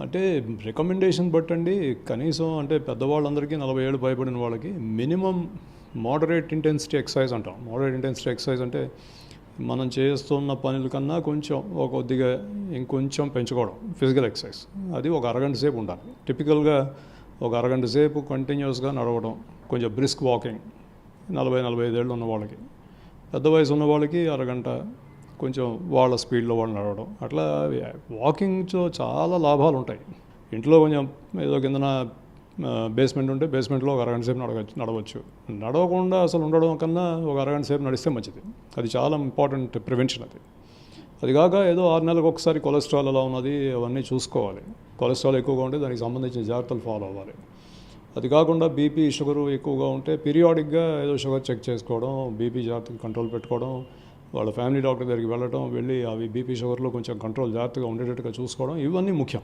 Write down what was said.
అంటే రికమెండేషన్ బట్టండి కనీసం అంటే పెద్దవాళ్ళందరికీ 40 ఏళ్ళు పైబడిన వాళ్ళకి మినిమమ్ మోడరేట్ ఇంటెన్సిటీ ఎక్సర్సైజ్ అంటాం. మోడరేట్ ఇంటెన్సిటీ ఎక్సర్సైజ్ అంటే మనం చేస్తున్న పనుల కన్నా కొంచెం ఒక కొద్దిగా ఇంకొంచెం పెంచుకోవడం ఫిజికల్ ఎక్సర్సైజ్. అది ఒక అరగంట సేపు ఉండాలి. టిపికల్గా ఒక అరగంట సేపు కంటిన్యూస్గా నడవడం, కొంచెం బ్రిస్క్ వాకింగ్ 40-45 ఏళ్ళు ఉన్న వాళ్ళకి. పెద్ద వయసు ఉన్న వాళ్ళకి అరగంట కొంచెం వాళ్ళ స్పీడ్లో వాళ్ళు నడవడం. అట్లా వాకింగ్తో చాలా లాభాలు ఉంటాయి. ఇంట్లో కొంచెం ఏదో కిందన బేస్మెంట్ ఉంటే బేస్మెంట్లో ఒక అరగంట సేపు నడవచ్చు. నడవకుండా అసలు ఉండడం కన్నా ఒక అరగంట సేపు నడిస్తే మంచిది. అది చాలా ఇంపార్టెంట్ ప్రివెన్షన్ అది. అది కాక ఏదో 6 నెలలకు ఒకసారి కొలెస్ట్రాల్ ఎలా ఉన్నది అవన్నీ చూసుకోవాలి. కొలెస్ట్రాల్ ఎక్కువగా ఉంటే దానికి సంబంధించిన జాగ్రత్తలు ఫాలో అవ్వాలి. అది కాకుండా బీపీ షుగరు ఎక్కువగా ఉంటే పీరియాడిక్గా ఏదో షుగర్ చెక్ చేసుకోవడం, బీపీ జాగ్రత్తగా కంట్రోల్ పెట్టుకోవడం, వాళ్ళ ఫ్యామిలీ డాక్టర్ దగ్గరికి వెళ్ళి అవి బీపీ షుగర్లో కొంచెం కంట్రోల్ జాగ్రత్తగా ఉండేటట్టుగా చూసుకోవడం, ఇవన్నీ ముఖ్యం.